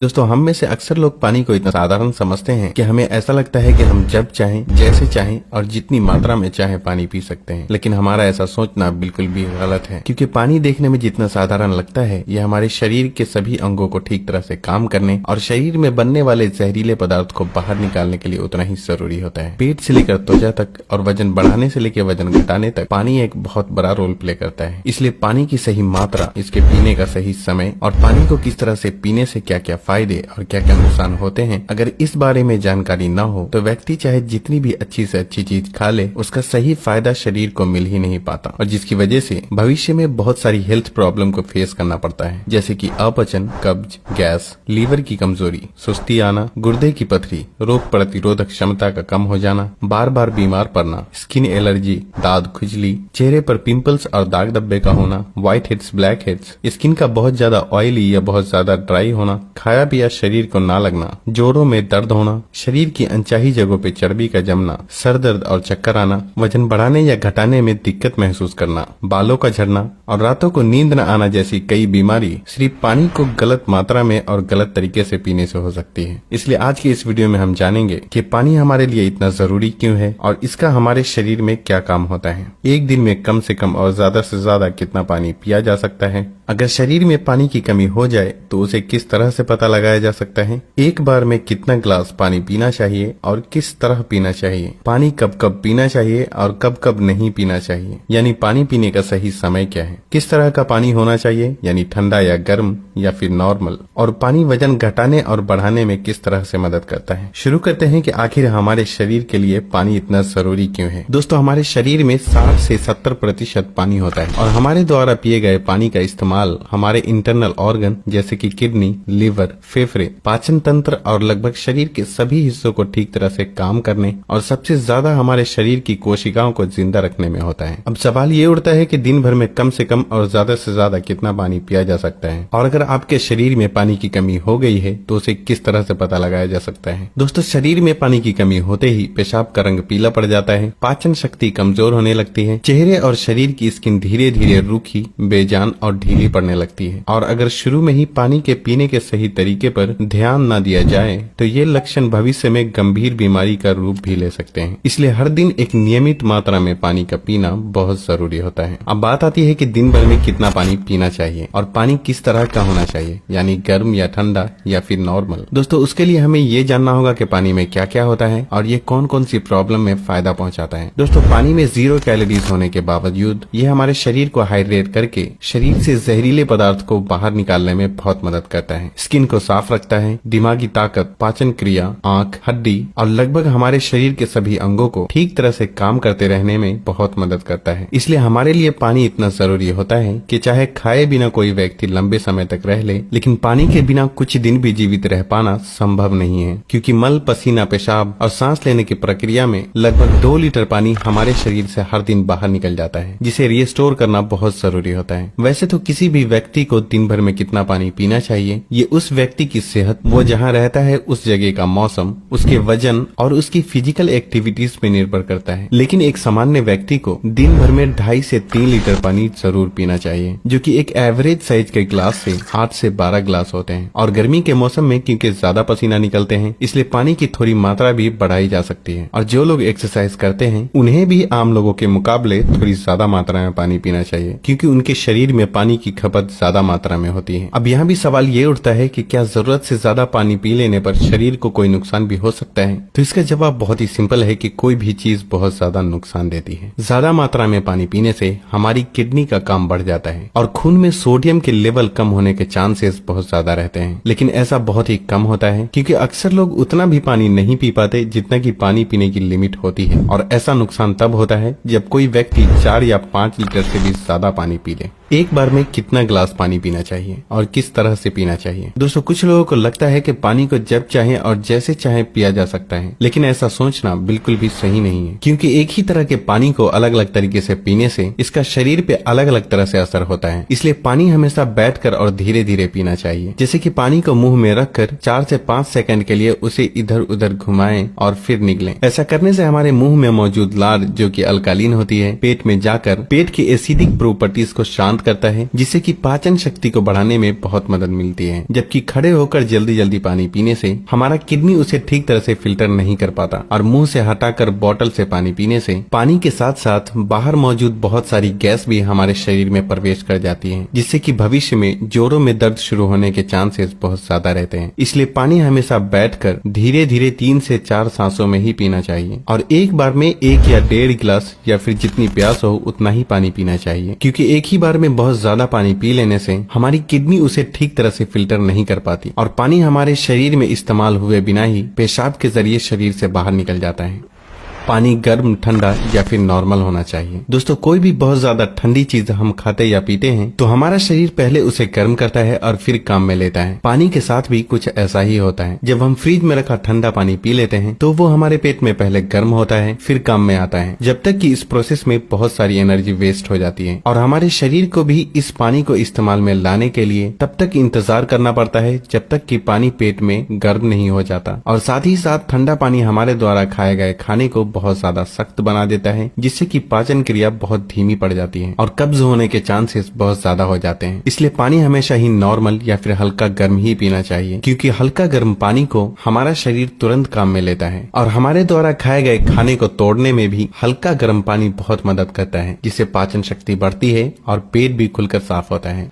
दोस्तों हम में से अक्सर लोग पानी को इतना साधारण समझते हैं कि हमें ऐसा लगता है कि हम जब चाहें, जैसे चाहें और जितनी मात्रा में चाहें पानी पी सकते हैं। लेकिन हमारा ऐसा सोचना बिल्कुल भी गलत है, क्योंकि पानी देखने में जितना साधारण लगता है यह हमारे शरीर के सभी अंगों को ठीक तरह से काम करने और शरीर में बनने वाले जहरीले पदार्थ को बाहर निकालने के लिए उतना ही जरूरी होता है। पेट से लेकर त्वचा तक और वजन बढ़ाने से लेकर वजन घटाने तक पानी एक बहुत बड़ा रोल प्ले करता है। इसलिए पानी की सही मात्रा, इसके पीने का सही समय और पानी को किस तरह से पीने से क्या क्या फायदे और क्या क्या नुकसान होते हैं, अगर इस बारे में जानकारी न हो तो व्यक्ति चाहे जितनी भी अच्छी से अच्छी चीज खा ले, उसका सही फायदा शरीर को मिल ही नहीं पाता और जिसकी वजह से भविष्य में बहुत सारी हेल्थ प्रॉब्लम को फेस करना पड़ता है, जैसे कि अपचन, कब्ज, गैस, लीवर की कमजोरी, सुस्ती आना, गुर्दे की पथरी, रोग प्रतिरोधक क्षमता का कम हो जाना, बार बार बीमार पड़ना, स्किन एलर्जी, दांत खुजली, चेहरे पर पिंपल्स और दाग धब्बे का होना, white heads, black heads, skin का बहुत ज्यादा ऑयली या बहुत ज्यादा ड्राई होना, खाया पिया शरीर को ना लगना, जोड़ों में दर्द होना, शरीर की अनचाही जगहों पे चर्बी का जमना, सर दर्द और चक्कर आना, वजन बढ़ाने या घटाने में दिक्कत महसूस करना, बालों का झड़ना और रातों को नींद न आना जैसी कई बीमारी सिर्फ पानी को गलत मात्रा में और गलत तरीके से पीने से हो सकती है। इसलिए आज की इस वीडियो में हम जानेंगे कि पानी हमारे लिए इतना जरूरी क्यों है और इसका हमारे शरीर में क्या काम होता है। एक दिन में कम से कम और ज्यादा से ज्यादा कितना पानी पिया जा सकता है, अगर शरीर में पानी की कमी हो जाए तो उसे किस तरह से पता लगाया जा सकता है, एक बार में कितना ग्लास पानी पीना चाहिए और किस तरह पीना चाहिए, पानी कब कब पीना चाहिए और कब कब नहीं पीना चाहिए, यानी पानी पीने का सही समय क्या है, किस तरह का पानी होना चाहिए, यानी ठंडा या गर्म या फिर नॉर्मल, और पानी वजन घटाने और बढ़ाने में किस तरह से मदद करता है। शुरू करते हैं कि आखिर हमारे शरीर के लिए पानी इतना जरूरी क्यों है। दोस्तों हमारे शरीर में 60 से 70% पानी होता है और हमारे द्वारा पिए गए पानी का इस्तेमाल हमारे इंटरनल ऑर्गन जैसे कि किडनी, लीवर, फेफड़े, पाचन तंत्र और लगभग शरीर के सभी हिस्सों को ठीक तरह से काम करने और सबसे ज्यादा हमारे शरीर की कोशिकाओं को जिंदा रखने में होता है। अब सवाल ये उठता है कि दिन भर में कम से कम और ज्यादा से ज्यादा कितना पानी पिया जा सकता है और अगर आपके शरीर में पानी की कमी हो गई है तो उसे किस तरह से पता लगाया जा सकता है। दोस्तों शरीर में पानी की कमी होते ही पेशाब का रंग पीला पड़ जाता है, पाचन शक्ति कमजोर होने लगती है, चेहरे और शरीर की स्किन धीरे धीरे रूखी, बेजान और ढीली पड़ने लगती है और अगर शुरू में ही पानी के पीने के सही तरीके पर ध्यान न दिया जाए तो ये लक्षण भविष्य में गंभीर बीमारी का रूप भी ले सकते हैं। इसलिए हर दिन एक नियमित मात्रा में पानी का पीना बहुत जरूरी होता है। अब बात आती है कि दिन भर में कितना पानी पीना चाहिए और पानी किस तरह का होना चाहिए, यानी गर्म या ठंडा या फिर नॉर्मल। दोस्तों उसके लिए हमें ये जानना होगा कि पानी में क्या क्या होता है और ये कौन कौन सी प्रॉब्लम में फायदा पहुंचाता है। दोस्तों पानी में 0 कैलोरीज होने के बावजूद ये हमारे शरीर को हाइड्रेट करके शरीर से जहरीले पदार्थ को बाहर निकालने में बहुत मदद करता है, स्किन को साफ रखता है, दिमागी ताकत, पाचन क्रिया, आंख, हड्डी और लगभग हमारे शरीर के सभी अंगों को ठीक तरह से काम करते रहने में बहुत मदद करता है। इसलिए हमारे लिए पानी इतना जरूरी होता है कि चाहे खाए बिना कोई व्यक्ति लंबे समय तक रह ले, लेकिन पानी के बिना कुछ दिन भी जीवित रह पाना संभव नहीं है, क्योंकि मल, पसीना, पेशाब और सांस लेने की प्रक्रिया में लगभग 2 लीटर पानी हमारे शरीर से हर दिन बाहर निकल जाता है, जिसे रिस्टोर करना बहुत जरूरी होता है। वैसे तो किसी भी व्यक्ति को दिन भर में कितना पानी पीना चाहिए ये उस व्यक्ति की सेहत, वो जहाँ रहता है उस जगह का मौसम, उसके वजन और उसकी फिजिकल एक्टिविटीज पे निर्भर करता है। लेकिन एक सामान्य व्यक्ति को दिन भर में 2.5 से 3 लीटर पानी जरूर पीना चाहिए, जो कि एक एवरेज साइज के ग्लास से 8 से 12 ग्लास होते हैं। और गर्मी के मौसम में क्योंकि ज्यादा पसीना निकलते हैं इसलिए पानी की थोड़ी मात्रा भी बढ़ाई जा सकती है। और जो लोग एक्सरसाइज करते हैं उन्हें भी आम लोगों के मुकाबले थोड़ी ज्यादा मात्रा में पानी पीना चाहिए, क्योंकि उनके शरीर में पानी की खपत ज्यादा मात्रा में होती है। अब यहाँ भी सवाल ये उठता है कि क्या जरूरत से ज्यादा पानी पी लेने पर शरीर को कोई नुकसान भी हो सकता है। तो इसका जवाब बहुत ही सिंपल है कि कोई भी चीज बहुत ज्यादा नुकसान देती है। ज्यादा मात्रा में पानी पीने से हमारी किडनी का काम बढ़ जाता है और खून में सोडियम के लेवल कम होने के चांसेस बहुत ज्यादा रहते हैं, लेकिन ऐसा बहुत ही कम होता है क्योंकि अक्सर लोग उतना भी पानी नहीं पी पाते जितना कि पानी पीने की लिमिट होती है। और ऐसा नुकसान तब होता है जब कोई व्यक्ति 4 या 5 लीटर से भी ज्यादा पानी पी ले। एक बार में कितना ग्लास पानी पीना चाहिए और किस तरह से पीना चाहिए। दोस्तों कुछ लोगों को लगता है कि पानी को जब चाहे और जैसे चाहे पिया जा सकता है, लेकिन ऐसा सोचना बिल्कुल भी सही नहीं है, क्योंकि एक ही तरह के पानी को अलग अलग तरीके से पीने से इसका शरीर पे अलग अलग तरह से असर होता है। इसलिए पानी हमेशा बैठकर और धीरे धीरे पीना चाहिए, जैसे कि पानी को मुंह में रखकर 4 से 5 सेकंड के लिए उसे इधर उधर घुमाएं और फिर निगलें। ऐसा करने से हमारे मुंह में मौजूद लार, जो कि अल्कालीन होती है, पेट में जाकर पेट की एसिडिक प्रॉपर्टीज को शांत करता है, जिससे जिससे कि पाचन शक्ति को बढ़ाने में बहुत मदद मिलती है। जबकि खड़े होकर जल्दी जल्दी पानी पीने से हमारा किडनी उसे ठीक तरह से फिल्टर नहीं कर पाता और मुंह से हटाकर बोतल से पानी पीने से पानी के साथ साथ बाहर मौजूद बहुत सारी गैस भी हमारे शरीर में प्रवेश कर जाती है, जिससे कि भविष्य में जोड़ों में दर्द शुरू होने के चांसेस बहुत ज्यादा रहते हैं। इसलिए पानी हमेशा बैठकर धीरे धीरे 3 से 4 सांसों में ही पीना चाहिए और एक बार में 1 या 1.5 गिलास या फिर जितनी प्यास हो उतना ही पानी पीना चाहिए, क्योंकि एक ही बार में बहुत ज्यादा पानी पी लेने से हमारी किडनी उसे ठीक तरह से फिल्टर नहीं कर पाती और पानी हमारे शरीर में इस्तेमाल हुए बिना ही पेशाब के जरिए शरीर से बाहर निकल जाता है। पानी गर्म, ठंडा या फिर नॉर्मल होना चाहिए। दोस्तों, कोई भी बहुत ज्यादा ठंडी चीज हम खाते या पीते हैं तो हमारा शरीर पहले उसे गर्म करता है और फिर काम में लेता है। पानी के साथ भी कुछ ऐसा ही होता है। जब हम फ्रिज में रखा ठंडा पानी पी लेते हैं तो वो हमारे पेट में पहले गर्म होता है फिर काम में आता है, जब तक कि इस प्रोसेस में बहुत सारी एनर्जी वेस्ट हो जाती है और हमारे शरीर को भी इस पानी को इस्तेमाल में लाने के लिए तब तक इंतजार करना पड़ता है जब तक कि पानी पेट में गर्म नहीं हो जाता। और साथ ही साथ ठंडा पानी हमारे द्वारा खाए गए खाने को बहुत ज्यादा सख्त बना देता है, जिससे कि पाचन क्रिया बहुत धीमी पड़ जाती है और कब्ज होने के चांसेस बहुत ज्यादा हो जाते हैं। इसलिए पानी हमेशा ही नॉर्मल या फिर हल्का गर्म ही पीना चाहिए, क्योंकि हल्का गर्म पानी को हमारा शरीर तुरंत काम में लेता है और हमारे द्वारा खाए गए खाने को तोड़ने में भी हल्का गर्म पानी बहुत मदद करता है, जिससे पाचन शक्ति बढ़ती है और पेट भी खुलकर साफ होता है।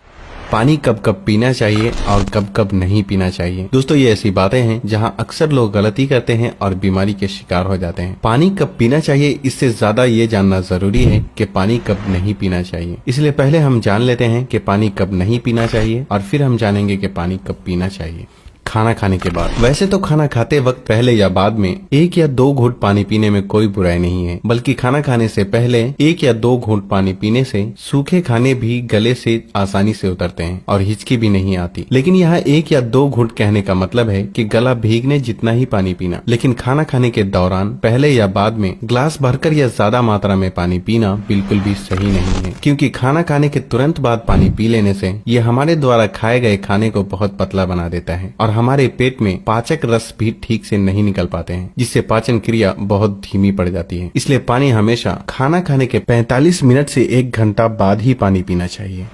पानी कब कब पीना चाहिए और कब कब नहीं पीना चाहिए। दोस्तों, ये ऐसी बातें हैं जहां अक्सर लोग गलती करते हैं और बीमारी के शिकार हो जाते हैं। पानी कब पीना चाहिए इससे ज्यादा ये जानना जरूरी है कि पानी कब नहीं पीना चाहिए। इसलिए पहले हम जान लेते हैं कि पानी कब नहीं पीना चाहिए और फिर हम जानेंगे कि पानी कब पीना चाहिए। खाना खाने के बाद। वैसे तो खाना खाते वक्त पहले या बाद में 1 या 2 घूंट पानी पीने में कोई बुराई नहीं है, बल्कि खाना खाने से पहले 1 या 2 घूंट पानी पीने से सूखे खाने भी गले से आसानी से उतरते हैं और हिचकी भी नहीं आती। लेकिन यहाँ 1 या 2 घूंट कहने का मतलब है कि गला भीगने जितना ही पानी पीना। लेकिन खाना खाने के दौरान पहले या बाद में ग्लास भरकर या ज्यादा मात्रा में पानी पीना बिल्कुल भी सही नहीं है, क्योंकि खाना खाने के तुरंत बाद पानी पी लेने से ये हमारे द्वारा खाए गए खाने को बहुत पतला बना देता है और हमारे पेट में पाचक रस भी ठीक से नहीं निकल पाते हैं, जिससे पाचन क्रिया बहुत धीमी पड़ जाती है। इसलिए पानी हमेशा खाना खाने के 45 मिनट से 1 घंटा बाद ही पानी पीना चाहिए।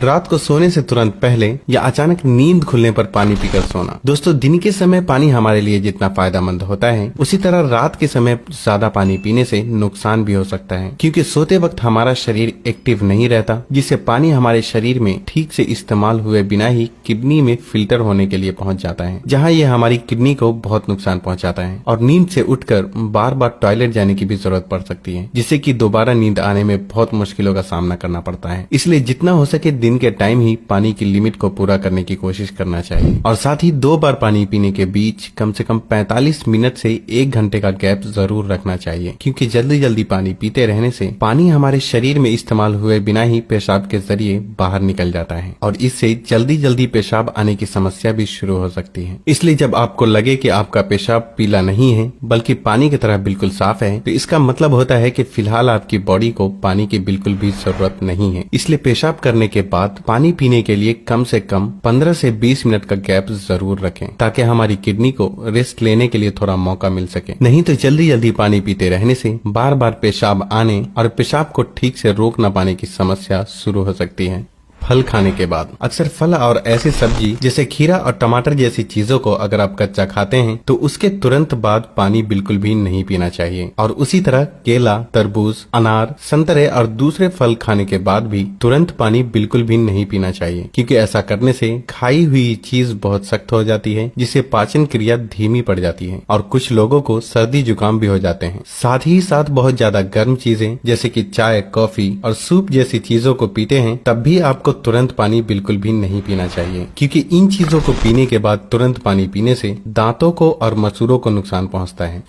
रात को सोने से तुरंत पहले या अचानक नींद खुलने पर पानी पीकर सोना। दोस्तों, दिन के समय पानी हमारे लिए जितना फायदेमंद होता है उसी तरह रात के समय ज्यादा पानी पीने से नुकसान भी हो सकता है, क्योंकि सोते वक्त हमारा शरीर एक्टिव नहीं रहता, जिससे पानी हमारे शरीर में ठीक से इस्तेमाल हुए बिना ही किडनी में फिल्टर होने के लिए पहुंच जाता है, जहां ये हमारी किडनी को बहुत नुकसान पहुंचाता है और नींद से उठकर बार बार टॉयलेट जाने की भी जरूरत पड़ सकती है, जिससे कि दोबारा नींद आने में बहुत मुश्किलों का सामना करना पड़ता है। इसलिए जितना हो सके दिन के टाइम ही पानी की लिमिट को पूरा करने की कोशिश करना चाहिए और साथ ही 2 बार पानी पीने के बीच कम से कम 45 मिनट से 1 घंटे का गैप जरूर रखना चाहिए, क्योंकि जल्दी जल्दी पानी पीते रहने से पानी हमारे शरीर में इस्तेमाल हुए बिना ही पेशाब के जरिए बाहर निकल जाता है और इससे जल्दी जल्दी पेशाब आने की समस्या भी शुरू हो सकती है। इसलिए जब आपको लगे कि आपका पेशाब पीला नहीं है बल्कि पानी की तरह बिल्कुल साफ है, तो इसका मतलब होता है कि फिलहाल आपकी बॉडी को पानी की बिल्कुल भी जरूरत नहीं है। इसलिए पेशाब करने के बाद पानी पीने के लिए कम से कम 15 से 20 मिनट का गैप जरूर रखें, ताकि हमारी किडनी को रेस्ट लेने के लिए थोड़ा मौका मिल सके। नहीं तो जल्दी जल्दी पानी पीते रहने से बार बार पेशाब आने और पेशाब को ठीक से रोक न पाने की समस्या शुरू हो सकती है। फल खाने के बाद। अक्सर फल और ऐसी सब्जी जैसे खीरा और टमाटर जैसी चीजों को अगर आप कच्चा खाते हैं तो उसके तुरंत बाद पानी बिल्कुल भी नहीं पीना चाहिए, और उसी तरह केला, तरबूज, अनार, संतरे और दूसरे फल खाने के बाद भी तुरंत पानी बिल्कुल भी नहीं पीना चाहिए, क्योंकि ऐसा करने से खाई हुई चीज बहुत सख्त हो जाती है, जिससे पाचन क्रिया धीमी पड़ जाती है और कुछ लोगों को सर्दी जुकाम भी हो जाते हैं। साथ ही साथ बहुत ज्यादा गर्म चीजें जैसे कि चाय, कॉफी और सूप जैसी चीजों को पीते हैं तब भी आपको तुरंत पानी बिल्कुल भी नहीं पीना चाहिए, क्योंकि इन चीजों को पीने के बाद तुरंत पानी पीने से दांतों को और मसूड़ों को नुकसान पहुंचता है।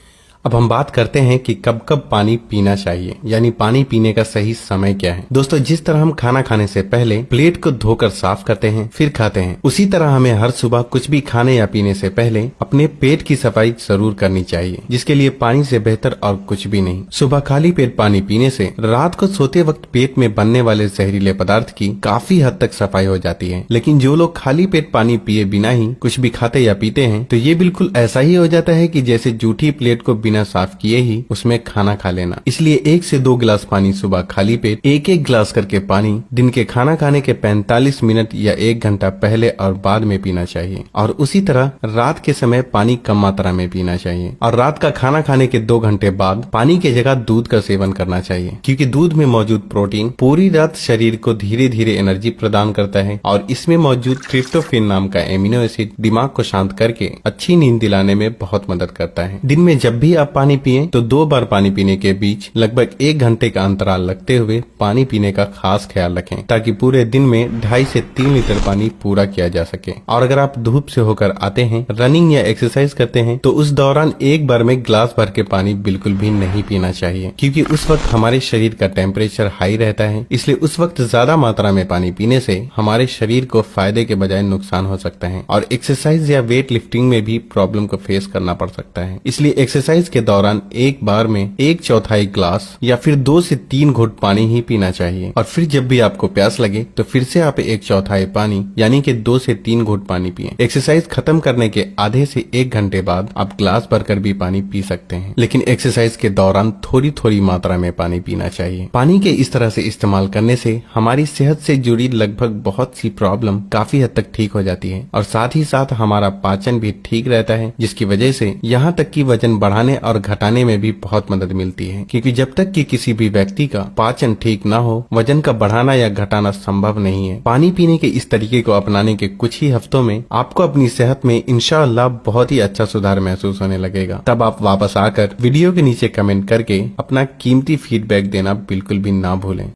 अब हम बात करते हैं कि कब कब पानी पीना चाहिए, यानी पानी पीने का सही समय क्या है। दोस्तों, जिस तरह हम खाना खाने से पहले प्लेट को धोकर साफ करते हैं फिर खाते हैं, उसी तरह हमें हर सुबह कुछ भी खाने या पीने से पहले अपने पेट की सफाई जरूर करनी चाहिए, जिसके लिए पानी से बेहतर और कुछ भी नहीं। सुबह खाली पेट पानी पीने से रात को सोते वक्त पेट में बनने वाले जहरीले पदार्थ की काफी हद तक सफाई हो जाती है। लेकिन जो लोग खाली पेट पानी पिए बिना ही कुछ भी खाते या पीते हैं तो ये बिल्कुल ऐसा ही हो जाता है कि जैसे जूठी प्लेट को बिना बिना साफ किए ही उसमें खाना खा लेना। इसलिए 1 से 2 गिलास पानी सुबह खाली पेट 1-1 गिलास करके पानी दिन के खाना खाने के 45 मिनट या 1 घंटा पहले और बाद में पीना चाहिए। और उसी तरह रात के समय पानी कम मात्रा में पीना चाहिए और रात का खाना खाने के 2 घंटे बाद पानी की जगह दूध का सेवन करना चाहिए, क्योंकि दूध में मौजूद प्रोटीन पूरी रात शरीर को धीरे धीरे एनर्जी प्रदान करता है और इसमें मौजूद ट्रिप्टोफैन नाम का एमिनो एसिड दिमाग को शांत करके अच्छी नींद दिलाने में बहुत मदद करता है। दिन में जब भी आप पानी पिएं तो 2 बार पानी पीने के बीच लगभग 1 घंटे का अंतराल रखते हुए पानी पीने का खास ख्याल रखें, ताकि पूरे दिन में 2.5 से 3 लीटर पानी पूरा किया जा सके। और अगर आप धूप से होकर आते हैं, रनिंग या एक्सरसाइज करते हैं, तो उस दौरान एक बार में ग्लास भर के पानी बिल्कुल भी नहीं पीना चाहिए, क्योंकि उस वक्त हमारे शरीर का टेम्परेचर हाई रहता है। इसलिए उस वक्त ज्यादा मात्रा में पानी पीने से हमारे शरीर को फायदे के बजाय नुकसान हो सकता है और एक्सरसाइज या वेट लिफ्टिंग में भी प्रॉब्लम को फेस करना पड़ सकता है। इसलिए एक्सरसाइज के दौरान एक बार में 1/4 ग्लास या फिर 2 से 3 घुट पानी ही पीना चाहिए। और फिर जब भी आपको प्यास लगे तो फिर से आप 1/4 पानी यानी कि 2 से 3 घुट पानी पिएं। एक्सरसाइज खत्म करने के आधे से 1 घंटे बाद आप ग्लास भरकर भी पानी पी सकते हैं, लेकिन एक्सरसाइज के दौरान थोड़ी थोड़ी मात्रा में पानी पीना चाहिए। पानी के इस तरह से इस्तेमाल करने से हमारी सेहत से जुड़ी लगभग बहुत सी प्रॉब्लम काफी हद तक ठीक हो जाती है और साथ ही साथ हमारा पाचन भी ठीक रहता है, जिसकी वजह से यहाँ तक कि वजन बढ़ाने और घटाने में भी बहुत मदद मिलती है, क्योंकि जब तक कि किसी भी व्यक्ति का पाचन ठीक ना हो, वजन का बढ़ाना या घटाना संभव नहीं है। पानी पीने के इस तरीके को अपनाने के कुछ ही हफ्तों में आपको अपनी सेहत में इंशाअल्लाह बहुत ही अच्छा सुधार महसूस होने लगेगा। तब आप वापस आकर वीडियो के नीचे कमेंट करके अपना कीमती फीडबैक देना बिल्कुल भी ना भूलें।